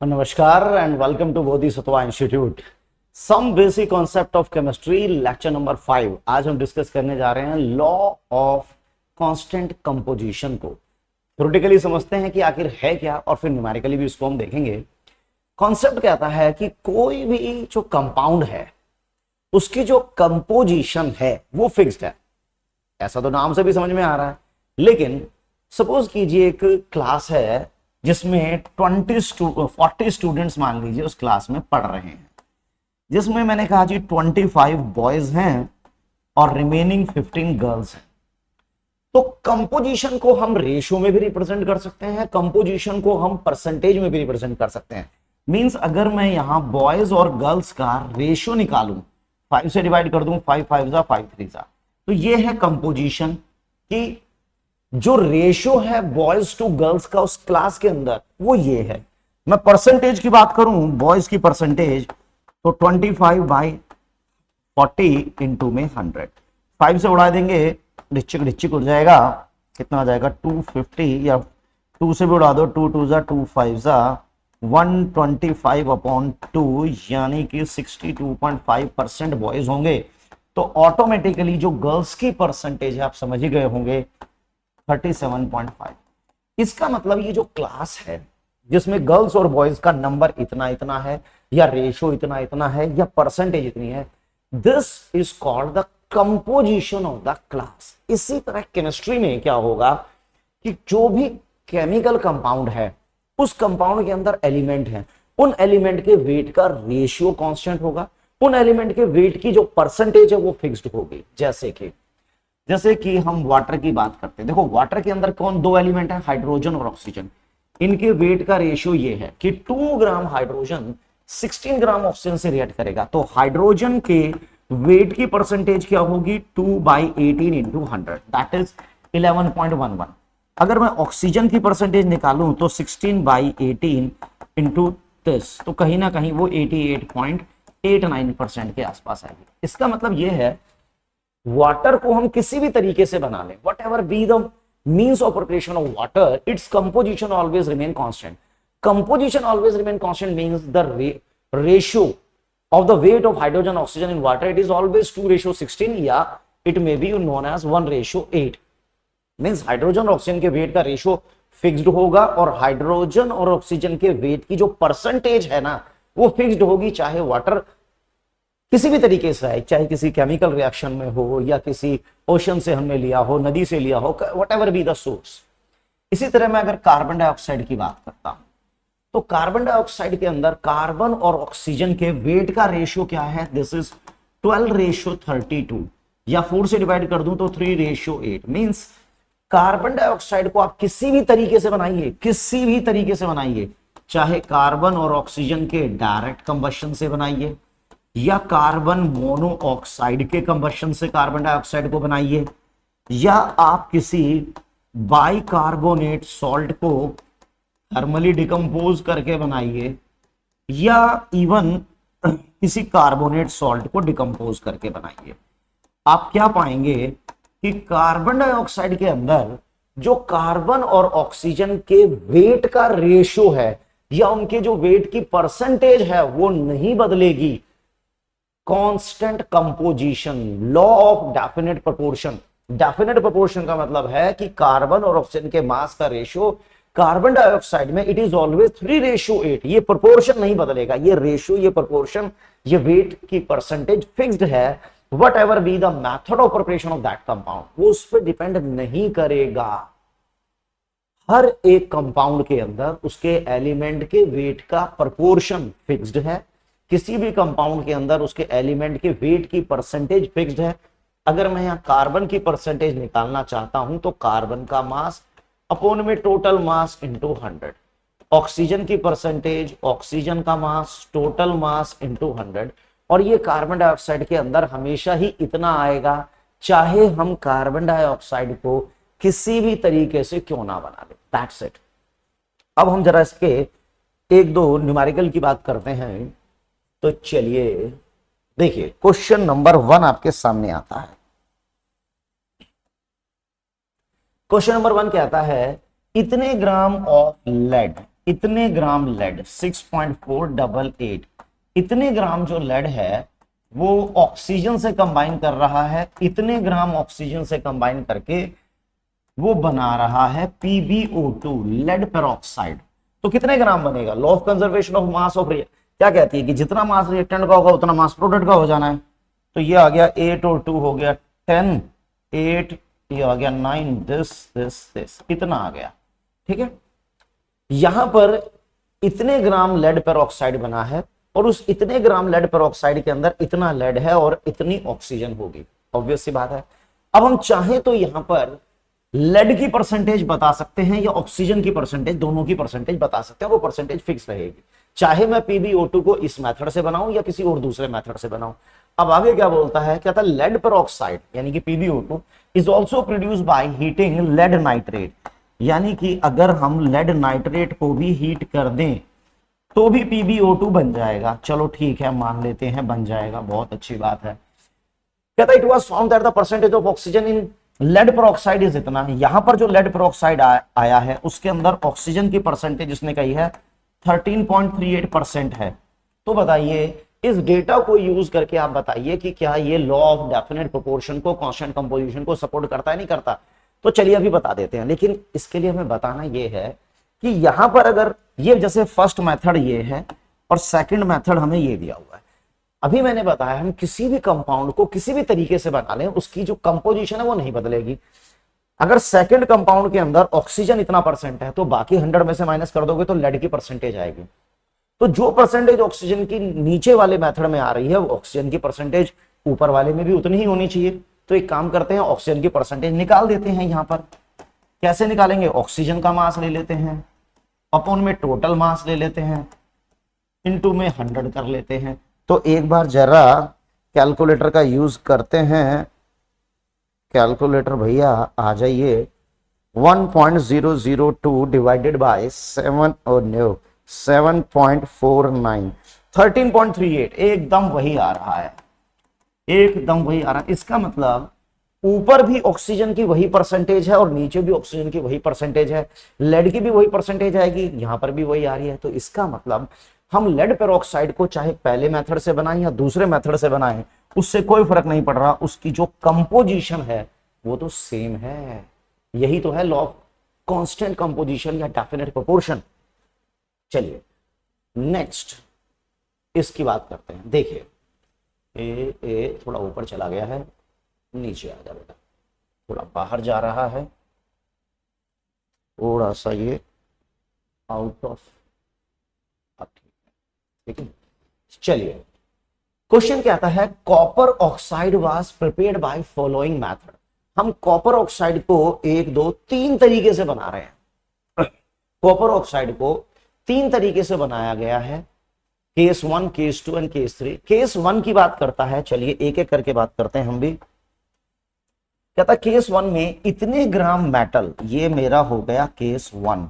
नमस्कार and welcome to Bodhisattva institute. Some basic concept of chemistry, lecture number 5। आज हम discuss करने जा रहे हैं लॉ ऑफ कांस्टेंट कंपोजिशन को। थ्योरेटिकली समझते हैं कि आखिर है क्या, और फिर न्यूमेरिकली भी इसको हम देखेंगे। कॉन्सेप्ट कहता है कि कोई भी जो कंपाउंड है उसकी जो कंपोजिशन है वो फिक्स्ड है। ऐसा तो नाम से भी समझ में आ रहा है, लेकिन सपोज कीजिए एक क्लास है जिसमें 40 स्टूडेंट्स मान लीजिए उस क्लास में पढ़ रहे हैं, जिसमें मैंने कहा जी 25 बॉयज हैं और रिमेनिंग 15 गर्ल्स हैं। तो कंपोजिशन को हम रेशियो में भी रिप्रेजेंट कर सकते हैं, कंपोजिशन को हम परसेंटेज में भी रिप्रेजेंट कर सकते हैं। मींस अगर मैं यहां बॉयज और गर्ल्स का रेशियो निकालूं, 5 से डिवाइड कर दूं, 5 5 जा 5 3 जा, तो ये है कंपोजिशन की जो रेशियो है बॉयज टू गर्ल्स का उस क्लास के अंदर, वो ये है। मैं परसेंटेज की बात करूं, बॉयज की परसेंटेज, तो 25/40 इंटू में 100। 5 से उड़ा देंगे, डिच्चिक डिच्चिक उड़ जाएगा, कितना आ जाएगा 250, या 2 से भी उड़ा दो, 2 2 जा 2 5 जा 125/2, यानी कि 62.5% बॉयज होंगे। तो ऑटोमेटिकली जो गर्ल्स की परसेंटेज है आप समझ ही गए होंगे 37.5। इसका मतलब ये जो क्लास है जिसमें गर्ल्स और बॉयज का नंबर इतना इतना है, या रेशियो इतना इतना है, या परसेंटेज इतनी है, this is called the composition of the class. इसी तरह केमिस्ट्री में क्या होगा कि जो भी केमिकल कंपाउंड है उस कंपाउंड के अंदर एलिमेंट है, उन एलिमेंट के वेट का रेशियो कांस्टेंट होगा, उन एलिमेंट के वेट की जो परसेंटेज है वो फिक्स्ड होगी। जैसे कि हम वाटर की बात करते हैं, देखो वाटर के अंदर कौन दो एलिमेंट है, हाइड्रोजन और ऑक्सीजन। इनके वेट का रेशियो ये है कि 2 ग्राम हाइड्रोजन 16 ग्राम ऑक्सीजन से रिएक्ट करेगा। तो हाइड्रोजन के वेट की परसेंटेज क्या होगी, 2/18 इंटू 100, दैट इज 11.11। अगर मैं ऑक्सीजन की परसेंटेज निकालूं तो 16/18 इंटू दिस, तो कहीं ना कहीं वो 88.89% के आसपास आएगी। इसका मतलब ये है वाटर को हम किसी भी तरीके से बना लें, what ever be the means of preparation of water, its composition always remain constant. Composition always remain constant means the ratio of the weight of hydrogen oxygen in water, it is always 2/16, या it may be known as 1/8। Means hydrogen और oxygen के wait का ratio fixed होगा, और hydrogen और oxygen के wait की जो परसेंटेज है ना वो फिक्स्ड होगी, चाहे वाटर किसी भी तरीके से है, चाहे किसी केमिकल रिएक्शन में हो, या किसी ओशन से हमने लिया हो, नदी से लिया हो, what ever be the source. इसी तरह मैं अगर कार्बन डाइऑक्साइड की बात करता हूं, तो कार्बन डाइऑक्साइड के अंदर कार्बन और ऑक्सीजन के वेट का रेशियो क्या है, दिस इज 12/32, या 4 से डिवाइड कर दूं तो 3/8। मींस कार्बन डाइऑक्साइड को आप किसी भी तरीके से बनाइए, किसी भी तरीके से बनाइए, चाहे कार्बन और ऑक्सीजन के डायरेक्ट कंबशन से बनाइए, या कार्बन मोनोऑक्साइड के कंबशन से कार्बन डाइऑक्साइड को बनाइए, या आप किसी बाइकार्बोनेट सॉल्ट को थर्मली डिकम्पोज करके बनाइए, या इवन किसी कार्बोनेट सॉल्ट को डिकम्पोज करके बनाइए, आप क्या पाएंगे कि कार्बन डाइऑक्साइड के अंदर जो कार्बन और ऑक्सीजन के वेट का रेशियो है, या उनके जो वेट की परसेंटेज है वो नहीं बदलेगी। Constant composition, law of definite proportion. Definite proportion का मतलब है कि कार्बन और ऑक्सीजन के मास का रेशियो कार्बन डाइऑक्साइड में इट इज ऑलवेज 3/8। ये प्रोपोर्शन नहीं बदलेगा, ये रेशियो, ये प्रोपोर्शन, ये वेट की परसेंटेज फिक्स्ड है। What ever be the method of preparation of that compound, वो उस पर डिपेंड नहीं करेगा। हर एक कंपाउंड के अंदर उसके एलिमेंट के वेट का प्रोपोर्शन फिक्स्ड है, किसी भी कंपाउंड के अंदर उसके एलिमेंट के वेट की परसेंटेज फिक्स्ड है। अगर मैं यहां कार्बन की परसेंटेज निकालना चाहता हूं तो कार्बन का मास अपॉन में टोटल मास इंटू 100, ऑक्सीजन की परसेंटेज, ऑक्सीजन का मास, टोटल मास इंटू 100, और ये कार्बन डाइऑक्साइड के अंदर हमेशा ही इतना आएगा, चाहे हम कार्बन डाइऑक्साइड को किसी भी तरीके से क्यों ना बना ले। That's it. अब हम जरा इसके एक दो न्यूमेरिकल की बात करते हैं। तो चलिए देखिए, क्वेश्चन नंबर 1 आपके सामने आता है। क्वेश्चन नंबर 1 कहता है इतने ग्राम ऑफ लेड इतने ग्राम लेड 6.488, इतने ग्राम जो लेड है वो ऑक्सीजन से कंबाइन कर रहा है, इतने ग्राम ऑक्सीजन से कंबाइन करके वो बना रहा है PbO2 लेड पेरोक्साइड। तो कितने ग्राम बनेगा? Law of conservation of mass of क्या कहती है कि जितना मास रिएक्टेंट का होगा उतना मास प्रोडक्ट का हो जाना है। तो ये आ गया 8 और 2 हो गया 10, 8 ये आ गया 9, दिस इतना आ गया। ठीक है, यहां पर इतने ग्राम लेड पेरोक्साइड बना है और उस इतने ग्राम लेड पेरोक्साइड के अंदर इतना लेड है और इतनी ऑक्सीजन होगी, ऑब्वियस सी बात है। अब हम चाहें तो यहां पर लेड की परसेंटेज बता सकते हैं या ऑक्सीजन की परसेंटेज, दोनों की परसेंटेज बता सकते हैं, वो परसेंटेज फिक्स रहेगी, चाहे मैं PbO2 को इस मेथड से बनाऊं या किसी और दूसरे मेथड से बनाऊं। अब आगे क्या बोलता है, कहता है लेड पेरोक्साइड यानी कि PbO2 is also produce by heating lead nitrate, यानी कि अगर हम लेड नाइट्रेट को भी हीट कर दें तो भी PbO2 बन जाएगा। चलो ठीक है, मान लेते हैं बन जाएगा, बहुत अच्छी बात है। कहता है it was found that the percentage of oxygen in lead peroxide is इतना है। यहां पर जो लेड पेरोक्साइड आया है उसके अंदर ऑक्सीजन की परसेंटेज उसने कही है 13.38% है। तो बताइए इस डेटा को यूज करके आप बताइए कि क्या ये लॉ ऑफ डेफिनेट प्रोपोर्शन को, कांस्टेंट कंपोजिशन को सपोर्ट करता है नहीं करता। तो चलिए अभी बता देते हैं, लेकिन इसके लिए हमें बताना ये है कि यहां पर अगर ये जैसे फर्स्ट मेथड ये है और सेकंड मेथड हमें ये दिया हुआ है, अभी मैंने बताया हम किसी भी कंपाउंड को किसी भी तरीके से बना लें उसकी जो कंपोजिशन है वो नहीं बदलेगी। अगर सेकंड कंपाउंड के अंदर ऑक्सीजन इतना परसेंट है तो बाकी 100 में से माइनस कर दोगे तो लेड की परसेंटेज आएगी। तो जो परसेंटेज ऑक्सीजन की नीचे वाले मेथड में आ रही है वो ऑक्सीजन की परसेंटेज ऊपर वाले में भी उतनी ही होनी चाहिए। तो एक काम करते हैं, ऑक्सीजन की परसेंटेज निकाल देते हैं। यहां पर कैसे निकालेंगे, ऑक्सीजन का मास ले लेते हैं अपॉन में टोटल मास ले लेते हैं, इनटू में 100 कर लेते हैं। तो एक बार जरा कैलकुलेटर का यूज करते हैं, कैलकुलेटर भैया आ जाइए। 1.002 डिवाइडेड बाय 7.49 13.38 एकदम वही आ रहा है, एकदम वही आ रहा है। इसका मतलब ऊपर भी ऑक्सीजन की वही परसेंटेज है और नीचे भी ऑक्सीजन की वही परसेंटेज है, लेड की भी वही परसेंटेज आएगी, यहां पर भी वही आ रही है। तो इसका मतलब हम लेड पेरोक्साइड को चाहे पहले मेथड से बनाएं या दूसरे मेथड से बनाएं उससे कोई फर्क नहीं पड़ रहा, उसकी जो कंपोजिशन है वो तो सेम है। यही तो है लॉ ऑफ कांस्टेंट कंपोजिशन या डेफिनेट प्रोपोर्शन। चलिए नेक्स्ट इसकी बात करते हैं। देखिए ए थोड़ा ऊपर चला गया है, नीचे आ जा बेटा, थोड़ा बाहर जा रहा है, थोड़ा सा ये आउट ऑफ, ठीक है। चलिए क्वेश्चन कहता है copper oxide was prepared by following method. हम कॉपर ऑक्साइड को 1 2 3 तरीके से बना रहे हैं। कॉपर ऑक्साइड को 3 तरीके से बनाया गया है, case 1, case 2 and case 3। Case 1 की बात करता है, चलिए एक एक करके बात करते हैं हम भी। कहता केस 1 में इतने ग्राम मेटल, ये मेरा हो गया केस 1।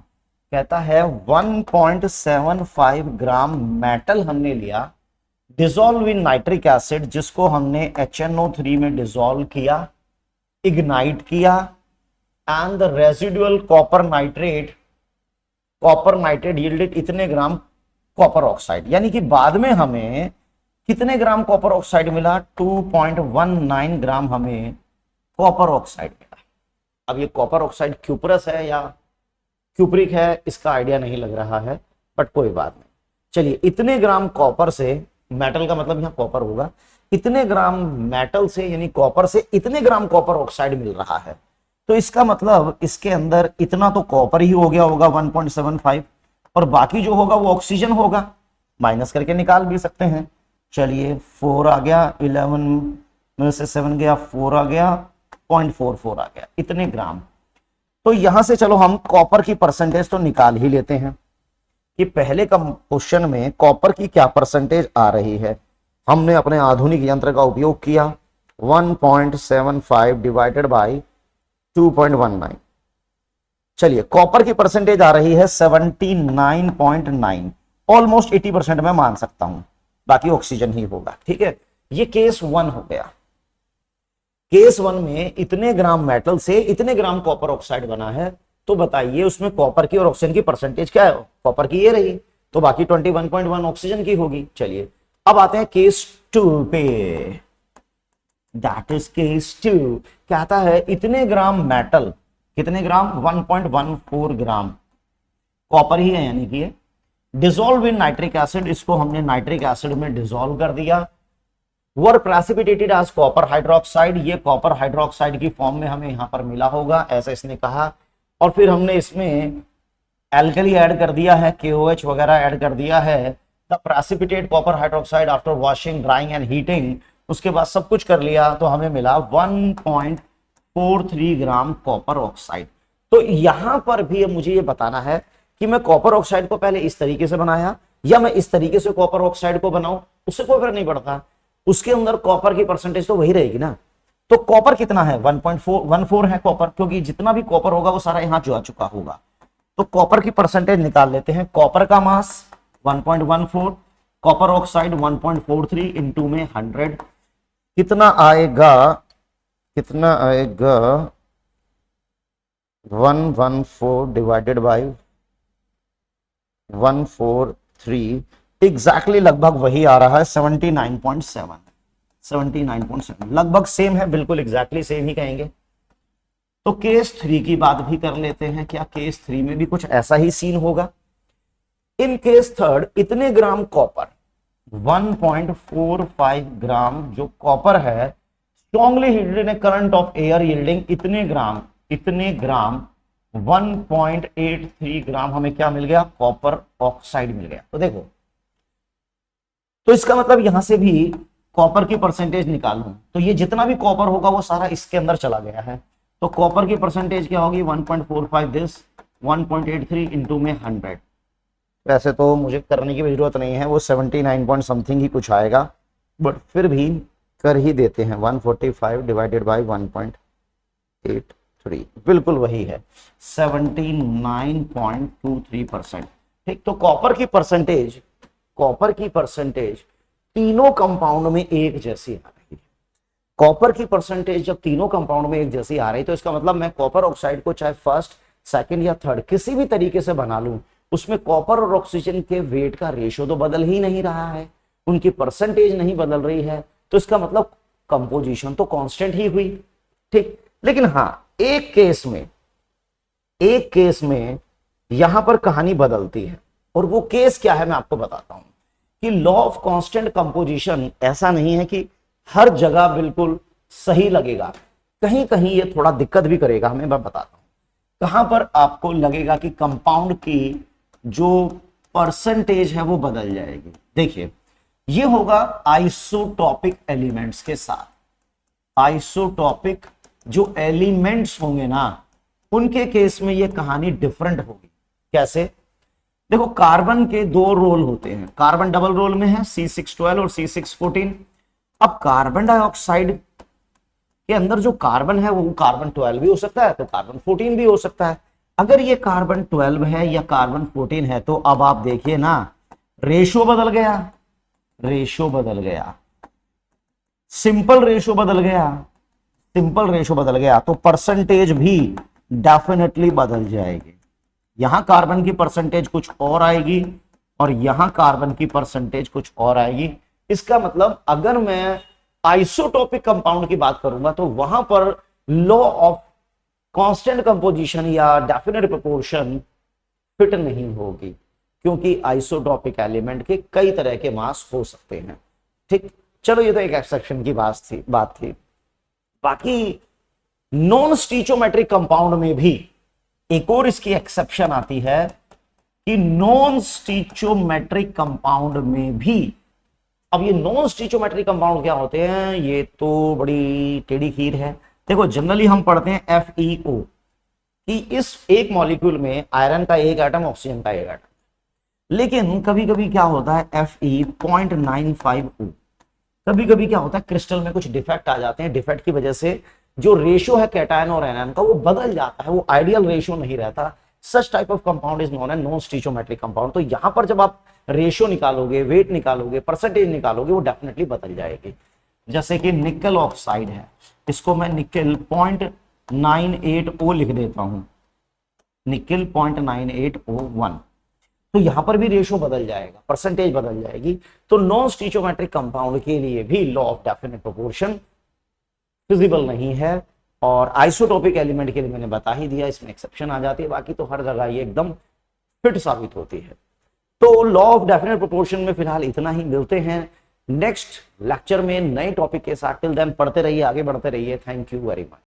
कहता है 1.75 ग्राम मेटल हमने लिया, डिसॉल्व इन नाइट्रिक एसिड, जिसको हमने HNO3 में डिसॉल्व किया, इग्नाइट किया, and the residual copper nitrate yielded इतने ग्राम कॉपर ऑक्साइड। यानी कि बाद में हमें कितने ग्राम कॉपर ऑक्साइड मिला, 2.19 ग्राम हमें कॉपर ऑक्साइड मिला। अब ये कॉपर ऑक्साइड क्यूपरस है या क्यूप्रिक है इसका आइडिया नहीं लग रहा है, बट कोई बात नहीं। चलिए इतने ग्राम कॉपर से, मेटल का मतलब यहां कॉपर होगा, इतने ग्राम मेटल से यानी कॉपर से इतने ग्राम कॉपर ऑक्साइड मिल रहा है। तो इसका मतलब इसके अंदर इतना तो कॉपर ही हो गया होगा 1.75, और बाकी जो होगा वो ऑक्सीजन होगा, माइनस करके निकाल भी सकते हैं। चलिए 4 आ गया, 11 में से 7 गया, 4 आ गया, 0.44 आ गया, इतने ग्राम। तो यहां से चलो हम कॉपर की परसेंटेज तो निकाल ही लेते हैं कि पहले का क्वेश्चन में कॉपर की क्या परसेंटेज आ रही है। हमने अपने आधुनिक यंत्र का उपयोग किया, 1.75 डिवाइडेड बाय 2.19। चलिए कॉपर की परसेंटेज आ रही है 79.9, ऑलमोस्ट 80% में मान सकता हूं, बाकी ऑक्सीजन ही होगा। ठीक है, ये केस 1 हो गया। केस 1 में इतने ग्राम मेटल से इतने ग्राम कॉपर ऑक्साइड बना है, तो बताइए उसमें कॉपर की और ऑक्सीजन की परसेंटेज क्या है? कॉपर की ये रही, तो बाकी 21.1 ऑक्सीजन की होगी। चलिए अब आते हैं केस 2 पे। That is case 2। कहता है इतने ग्राम मेटल, कितने ग्राम? 1.14 ग्राम कॉपर ही है, यानी कि डिसॉल्व इन नाइट्रिक एसिड, इसको हमने नाइट्रिक एसिड में डिसॉल्व कर दिया। वर प्रेसिपिटेटेड एज कॉपर हाइड्रोक्साइड, ये कॉपर हाइड्रोक्साइड की फॉर्म में हमें यहां पर मिला होगा, ऐसा इसने कहा। और फिर हमने इसमें एल्कली ऐड कर दिया है, KOH वगैरह ऐड कर दिया है। The precipitate copper hydroxide after washing, drawing and heating, उसके बाद सब कुछ कर लिया तो हमें मिला 1.43 ग्राम कॉपर ऑक्साइड। तो यहां पर भी मुझे ये बताना है कि मैं कॉपर ऑक्साइड को पहले इस तरीके से बनाया या मैं इस तरीके से कॉपर ऑक्साइड को बनाऊं, उससे कोई फर्क नहीं पड़ता, उसके अंदर कॉपर की परसेंटेज तो वही रहेगी ना। तो कॉपर कितना है? 1.414 है कॉपर, क्योंकि जितना भी कॉपर होगा वो सारा यहां जा चुका होगा। तो कॉपर की परसेंटेज निकाल लेते हैं। कॉपर का मास 1.14, कॉपर ऑक्साइड 1.43 इंटू में 100, कितना आएगा? कितना आएगा? 114 डिवाइडेड बाय 143, एग्जैक्टली लगभग वही आ रहा है 79.7। 79.7 लगभग सेम है, बिल्कुल एग्जैक्टली सेम ही कहेंगे। तो केस 3 की बात भी कर लेते हैं। क्या केस 3 में भी कुछ ऐसा ही सीन होगा? इन केस 3 इतने ग्राम कॉपर, 1.45 ग्राम जो कॉपर है, strongly heated in current of air yielding, इतने ग्राम 1.83 ग्राम हमें क्या मिल गया? कॉपर ऑक्साइड मिल गया। तो देखो, तो इसका मतलब यहां से भी कॉपर की परसेंटेज निकालूं तो ये जितना भी कॉपर होगा वो सारा इसके अंदर चला गया है। तो कॉपर की परसेंटेज क्या होगी? 1.45 दिस 1.83 इंटू में 100। वैसे तो मुझे करने की जरूरत नहीं है, वो 79 पॉइंट समथिंग ही कुछ आएगा, बट फिर भी कर ही देते हैं। 145 डिवाइडेड बाय 1.83, बिल्कुल वही है 79.23%। ठीक, तो कॉपर की परसेंटेज तीनों कंपाउंड में एक जैसी आ रही है। कॉपर की परसेंटेज जब तीनों कंपाउंड में एक जैसी आ रही तो इसका मतलब मैं कॉपर ऑक्साइड को चाहे फर्स्ट, सेकंड या थर्ड किसी भी तरीके से बना लूं, उसमें कॉपर और ऑक्सीजन के वेट का रेशियो तो बदल ही नहीं रहा है, उनकी परसेंटेज नहीं बदल रही है, तो इसका मतलब कंपोजिशन तो कांस्टेंट ही हुई। ठीक, लेकिन हाँ एक केस में यहां पर कहानी बदलती है, और वो केस क्या है मैं आपको बताता हूं कि लॉ ऑफ कांस्टेंट कंपोजिशन ऐसा नहीं है कि हर जगह बिल्कुल सही लगेगा, कहीं कहीं ये थोड़ा दिक्कत भी करेगा हमें। मैं बताता हूं कहां पर आपको लगेगा कि कंपाउंड की जो परसेंटेज है वो बदल जाएगी। देखिए, ये होगा आइसोटॉपिक एलिमेंट्स के साथ। आइसोटॉपिक जो एलिमेंट्स होंगे ना, उनके केस में ये कहानी डिफरेंट होगी। कैसे? देखो, कार्बन के दो रोल होते हैं, कार्बन डबल रोल में है C612 और C614। अब कार्बन डाइऑक्साइड के अंदर जो कार्बन है वो कार्बन 12 भी हो सकता है, तो कार्बन 14 भी हो सकता है। अगर ये कार्बन 12 है या कार्बन 14 है तो अब आप देखिए ना, रेशो बदल गया, सिंपल रेशो बदल गया, तो परसेंटेज भी डेफिनेटली बदल जाएगी। यहां कार्बन की परसेंटेज कुछ और आएगी और यहां कार्बन की परसेंटेज कुछ और आएगी। इसका मतलब अगर मैं आइसोटॉपिक कंपाउंड की बात करूंगा तो वहां पर लॉ ऑफ कांस्टेंट कंपोजिशन या डेफिनेट प्रोपोर्शन फिट नहीं होगी, क्योंकि आइसोटॉपिक एलिमेंट के कई तरह के मास हो सकते हैं। ठीक, चलो ये तो एक एक्सेप्शन की बात थी। बाकी नॉन स्टीचोमेट्रिक कंपाउंड में भी एक और इसकी एक्सेप्शन आती है कि नॉन स्टीचोमेट्रिक कंपाउंड में भी, अब ये नॉन स्टीचोमेट्रिक कंपाउंड क्या होते हैं, ये तो बड़ी टेढ़ी खीर है। देखो, जनरली हम पढ़ते हैं FeO कि इस एक मॉलिक्यूल में आयरन का एक एटम, ऑक्सीजन का एक एटम, लेकिन कभी कभी क्या होता है Fe 0.95O। कभी कभी क्या होता है क्रिस्टल में कुछ डिफेक्ट आ जाते हैं, डिफेक्ट की वजह से जो रेशियो है कैटायन और एनायन का वो बदल जाता है, वो आइडियल रेशियो नहीं रहता। Such type of compound is known as non stoichiometric compound. तो यहां पर जब आप रेशियो निकालोगे, वेट निकालोगे, परसेंटेज निकालोगे, वो डेफिनेटली बदल जाएगी। जैसे कि निकल ऑक्साइड है, इसको मैं निकल 0.98O लिख देता हूं, निकिल 0.9801। तो यहां पर भी रेशो बदल जाएगा, परसेंटेज बदल जाएगी। तो नॉन स्टीचोमेट्रिक कंपाउंड के लिए भी law of definite proportion feasible नहीं है। और आइसोटोपिक एलिमेंट के लिए मैंने बता ही दिया, इसमें एक्सेप्शन आ जाती है, बाकी तो हर जगह ये एकदम फिट साबित होती है। तो लॉ ऑफ डेफिनेट प्रोपोर्शन में फिलहाल इतना ही। मिलते हैं नेक्स्ट लेक्चर में नए टॉपिक के साथ। टिल देन पढ़ते रहिए, आगे बढ़ते रहिए। Thank you very much.